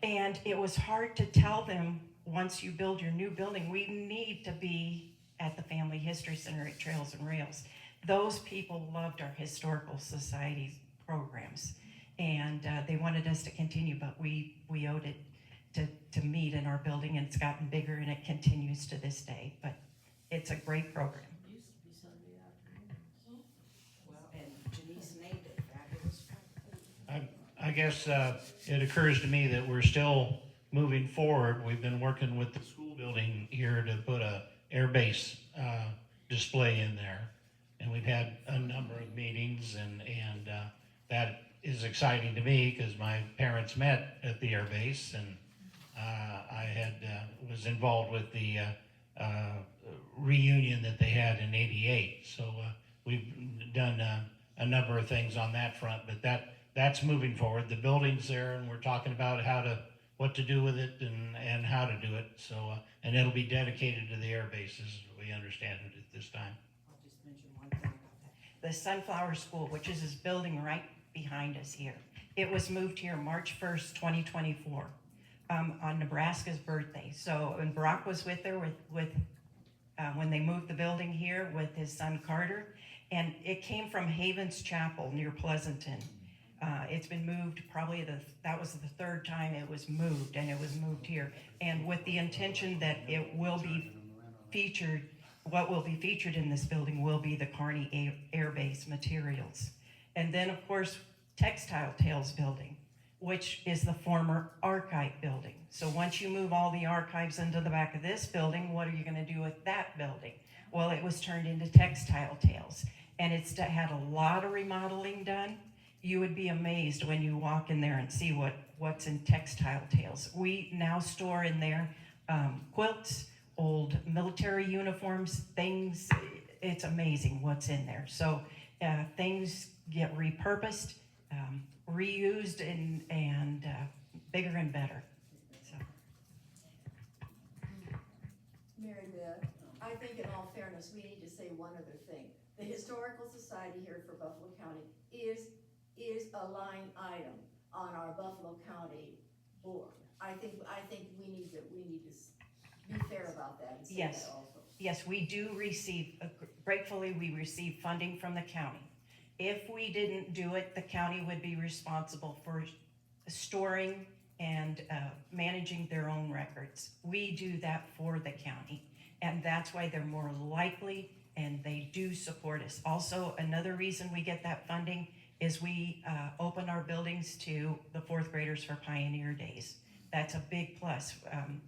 Speaker 4: And it was hard to tell them, once you build your new building, we need to be at the Family History Center at Trails and Rails. Those people loved our Historical Society programs, and they wanted us to continue, but we owed it to meet in our building, and it's gotten bigger, and it continues to this day. But it's a great program.
Speaker 2: It used to be Sunday afternoon.
Speaker 5: Well, and Janice named it Fabulous Friday.
Speaker 3: I guess it occurs to me that we're still moving forward. We've been working with the school building here to put a air base display in there, and we've had a number of meetings, and that is exciting to me because my parents met at the air base, and I was involved with the reunion that they had in '88. So we've done a number of things on that front, but that's moving forward. The building's there, and we're talking about what to do with it and how to do it. So and it'll be dedicated to the air base, as we understand it at this time.
Speaker 5: I'll just mention one thing about that.
Speaker 4: The Sunflower School, which is this building right behind us here, it was moved here March 1st, 2024, on Nebraska's birthday. So, and Brock was with her when they moved the building here with his son Carter, and it came from Havens Chapel near Pleasanton. It's been moved that was the third time it was moved, and it was moved here. And with the intention that it will be featured, what will be featured in this building will be the Kearney Air Base materials. And then, of course, Textile Tales building, which is the former archive building. So once you move all the archives into the back of this building, what are you gonna do with that building? Well, it was turned into Textile Tales, and it's had a lot of remodeling done. You would be amazed when you walk in there and see what's in Textile Tales. We now store in there quilts, old military uniforms, things. It's amazing what's in there. So things get repurposed, reused, and bigger and better. So.
Speaker 9: Mary Beth, I think in all fairness, we need to say one other thing. The Historical Society here for Buffalo County is a line item on our Buffalo County board. I think we need to be fair about that and say
Speaker 4: Yes.
Speaker 9: that also.
Speaker 4: Yes, we do receive, gratefully, we receive funding from the county. If we didn't do it, the county would be responsible for storing and managing their own records. We do that for the county, and that's why they're more likely, and they do support us. Also, another reason we get that funding is we open our buildings to the fourth graders for Pioneer Days. That's a big plus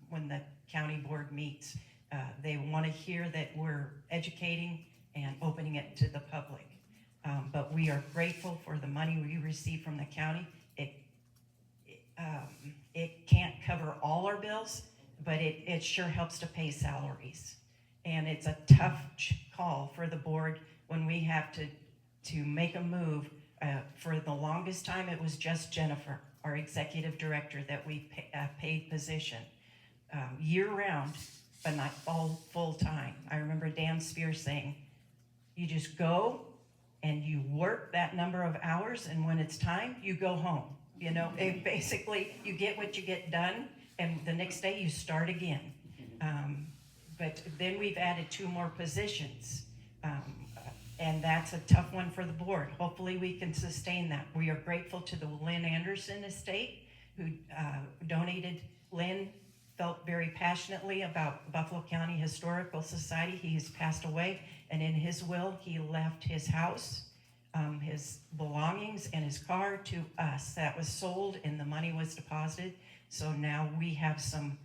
Speaker 4: when the county board meets. They want to hear that we're educating and opening it to the public. But we are grateful for the money we receive from the county. It can't cover all our bills, but it sure helps to pay salaries. And it's a tough call for the board when we have to to make a move. For the longest time, it was just Jennifer, our executive director, that we paid position year-round, but not all full-time. I remember Dan Spears saying, you just go and you work that number of hours, and when it's time, you go home. You know, basically, you get what you get done, and the next day you start again. But then we've added 2 more positions. And that's a tough one for the board. Hopefully we can sustain that. We are grateful to the Lynn Anderson estate who donated. Lynn felt very passionately about Buffalo County Historical Society. He has passed away, and in his will, he left his house, his belongings, and his car to us. That was sold and the money was deposited. So now we have some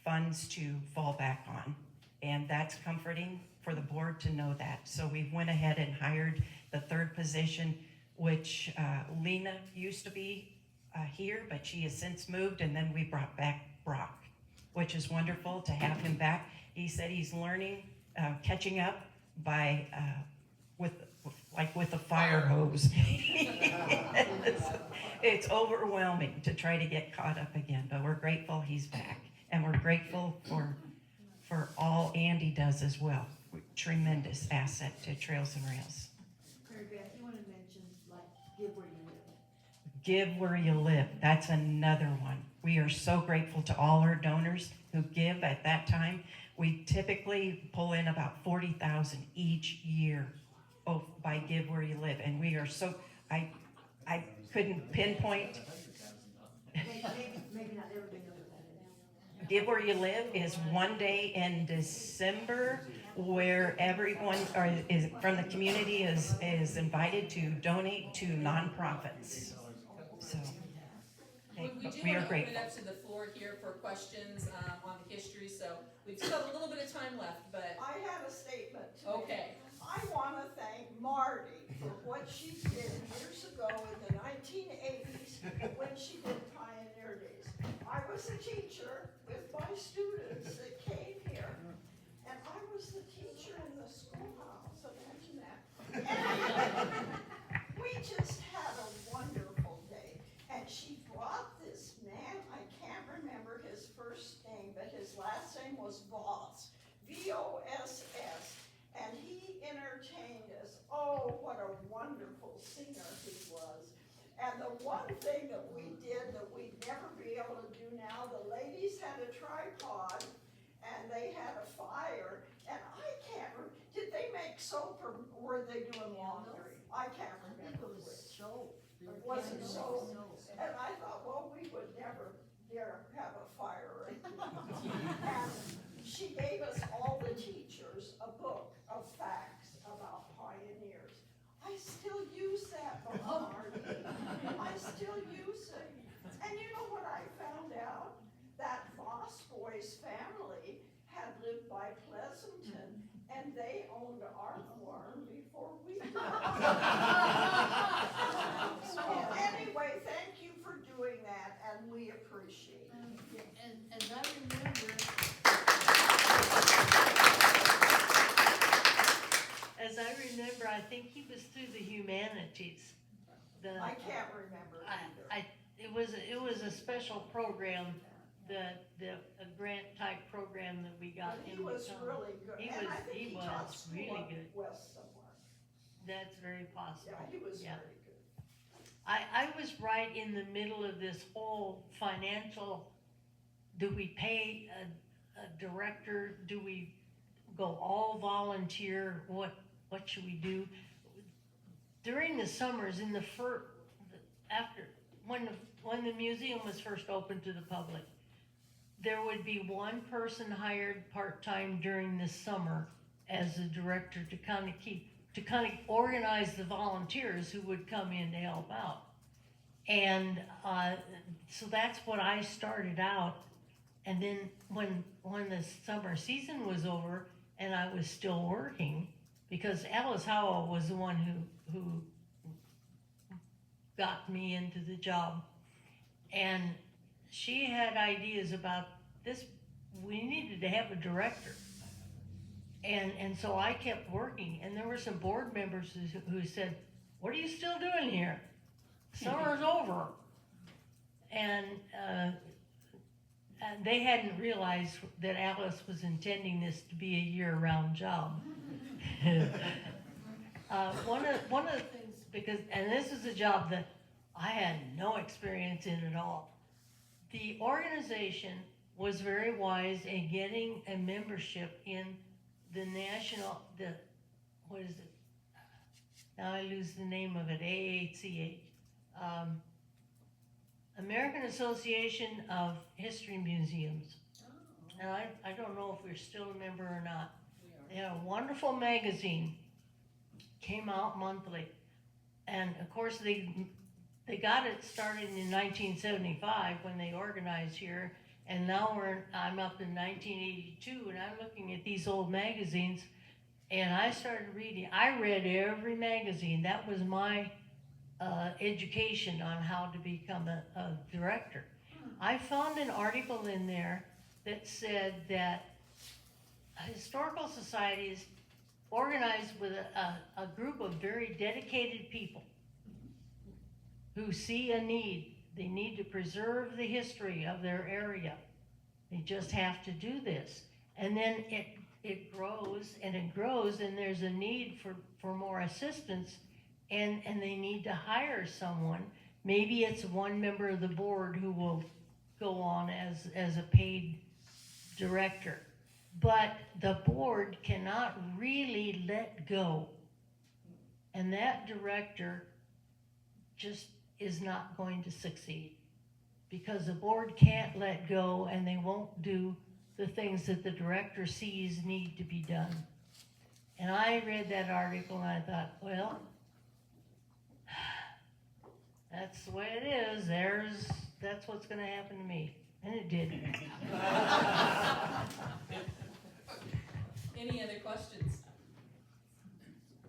Speaker 4: funds to fall back on. And that's comforting for the board to know that. So we went ahead and hired the 3rd position, which Lena used to be here, but she has since moved, and then we brought back Brock, which is wonderful to have him back. He said he's learning, catching up by with a fire hose. It's overwhelming to try to get caught up again, but we're grateful he's back, and we're grateful for all Andy does as well. Tremendous asset to Trails and Rails.
Speaker 2: Mary Beth, you wanna mention, like, give where you live?
Speaker 4: Give where you live. That's another one. We are so grateful to all our donors who give at that time. We typically pull in about 40,000 each year by Give Where You Live, and we are so, I couldn't pinpoint.
Speaker 2: Maybe not everybody knows what that is.
Speaker 4: Give Where You Live is one day in December where everyone from the community is invited to donate to nonprofits. So
Speaker 1: We do
Speaker 4: we
Speaker 1: want
Speaker 4: are
Speaker 1: to open it
Speaker 4: grateful.
Speaker 1: up to the floor here for questions on the history, so we've still got a little bit of time left, but,
Speaker 7: I have a statement to make.
Speaker 1: okay.
Speaker 7: I want to thank Mardi for what she did years ago in the 1980s when she did Pioneer Days. I was a teacher with my students that came here, and I was the teacher in the schoolhouse, imagine that. And we just had a wonderful day, and she brought this man, I can't remember his first name, but his last name was Voss, V-O-S-S. And he entertained us. Oh, what a wonderful singer he was. And the one thing that we did that we'd never be able to do now, the ladies had a tripod and they had a fire. And I can't remember, did they make soap or were they doing laundry? I can't
Speaker 2: I think
Speaker 7: remember
Speaker 2: it was
Speaker 7: which.
Speaker 2: soap.
Speaker 7: Was it soap? And I thought, well, we would never dare have a fire. And she gave us, all the teachers, a book of facts about pioneers. I still use that book, Marty. I still use it. And you know what I found out? That Voss boy's family had lived by Pleasanton, and they owned our farm before we did. So anyway, thank you for doing that, and we appreciate it.
Speaker 2: And as I remember, I think he was through the humanities.
Speaker 7: I can't remember either.
Speaker 2: It was a special program, a grant type program that we got
Speaker 7: But
Speaker 2: him
Speaker 7: he
Speaker 2: to
Speaker 7: was
Speaker 2: come.
Speaker 7: really good,
Speaker 2: He
Speaker 7: and
Speaker 2: was-
Speaker 7: I think
Speaker 2: he
Speaker 7: he
Speaker 2: was
Speaker 7: taught school
Speaker 2: really
Speaker 7: up
Speaker 2: good.
Speaker 7: west somewhere.
Speaker 2: That's very possible.
Speaker 7: Yeah, he was
Speaker 2: Yeah.
Speaker 7: very good.
Speaker 2: I was right in the middle of this whole financial, do we pay a director, do we go all volunteer, what should we do? During the summers, in the when the museum was first open to the public, there would be one person hired part-time during the summer as a director to kind of organize the volunteers who would come in to help out. And so that's what I started out. And then when the summer season was over and I was still working, because Alice Howell was the one who got me into the job. And she had ideas about this. We needed to have a director.
Speaker 6: And so I kept working, and there were some board members who said, "What are you still doing here? Summer's over." And they hadn't realized that Alice was intending this to be a year-round job. One of the things, and this is a job that I had no experience in at all. The organization was very wise in getting a membership in the what is it? Now I lose the name of it, AACH. American Association of History Museums. And I don't know if we're still a member or not. They had a wonderful magazine, came out monthly. And of course they got it started in 1975 when they organized here. And now I'm up in 1982 and I'm looking at these old magazines and I started reading. I read every magazine. That was my education on how to become a director. I found an article in there that said that historical societies organized with a group of very dedicated people who see a need. They need to preserve the history of their area. They just have to do this. And then it grows and it grows and there's a need for more assistance and they need to hire someone. Maybe it's one member of the board who will go on as a paid director. But the board cannot really let go. And that director just is not going to succeed because the board can't let go and they won't do the things that the director sees need to be done. And I read that article and I thought, well, that's the way it is. That's what's going to happen to me. And it did.
Speaker 1: Any other questions?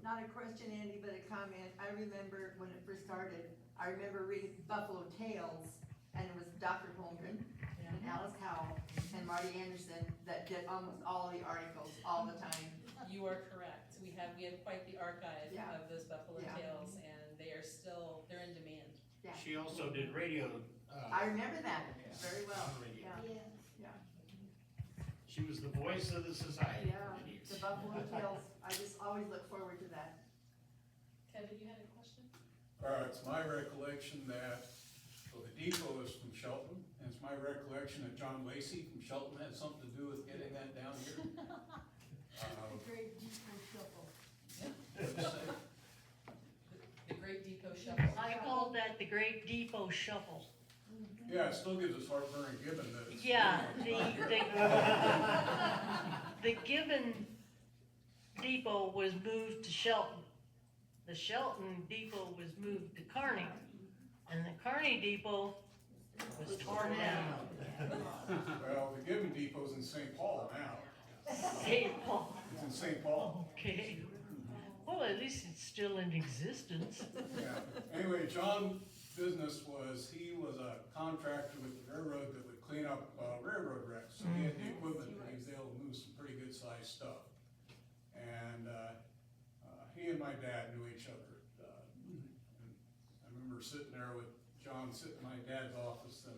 Speaker 10: Not a question, Andy, but a comment. I remember when it first started, I remember reading Buffalo Tales, and it was Dr. Holmgren and Alice Howell and Mardi Anderson that did almost all the articles all the time.
Speaker 1: You are correct. We have quite the archive
Speaker 10: Yeah.
Speaker 1: of those Buffalo
Speaker 10: Yeah.
Speaker 1: Tales, and they're in demand.
Speaker 10: Yeah.
Speaker 8: She also did radio.
Speaker 10: I remember that very well.
Speaker 8: On radio.
Speaker 10: Yeah,
Speaker 8: She was the voice of the society
Speaker 10: yeah,
Speaker 8: for many years.
Speaker 10: the Buffalo Tales. I just always look forward to that.
Speaker 1: Kevin, you had a question?
Speaker 11: It's my recollection that, so the depot is from Shelton, and it's my recollection that John Lacey from Shelton had something to do with getting that down here.
Speaker 2: The Great Depot Shuffle.
Speaker 11: What'd you say?
Speaker 1: The Great Depot Shuffle.
Speaker 6: I called that the Great Depot Shuffle.
Speaker 11: Yeah, it still gives us heartburn given that it's.
Speaker 6: Yeah, the Gibbon Depot was moved to Shelton. The Shelton Depot was moved to Kearney. And the Kearney Depot was torn down.
Speaker 11: Well, the Gibbon Depot's in St. Paul now.
Speaker 6: St. Paul,
Speaker 11: It's in St. Paul.
Speaker 6: okay. Well, at least it's still in existence.
Speaker 11: Yeah. Anyway, John's business was, he was a contractor with the railroad that would clean up railroad wrecks. So he had the equipment that he was able to move some pretty good sized stuff. And he and my dad knew each other. And I remember sitting there with John sitting in my dad's office and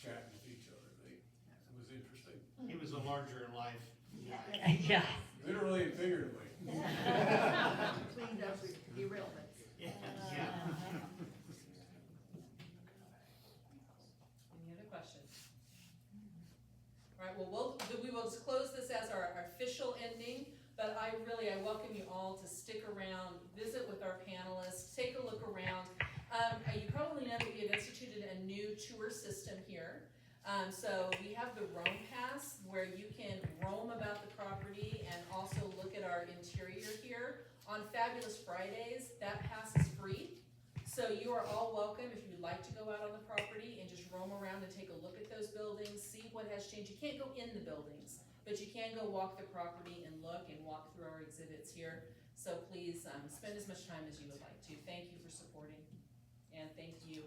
Speaker 11: chatting with each other. It was interesting.
Speaker 8: He was a larger in life guy.
Speaker 6: Yeah.
Speaker 11: Literally and figuratively.
Speaker 10: Cleaned up derailments.
Speaker 8: Yeah.
Speaker 1: Any other questions? All right, well, we will just close this as our official ending, but I welcome you all to stick around, visit with our panelists, take a look around. You probably know that we have instituted a new tour system here. So we have the Roam Pass where you can roam about the property and also look at our interior here. On Fabulous Fridays, that pass is free. So you are all welcome if you'd like to go out on the property and just roam around and take a look at those buildings, see what has changed. You can't go in the buildings, but you can go walk the property and look and walk through our exhibits here. So please spend as much time as you would like to. Thank you for supporting, and thank you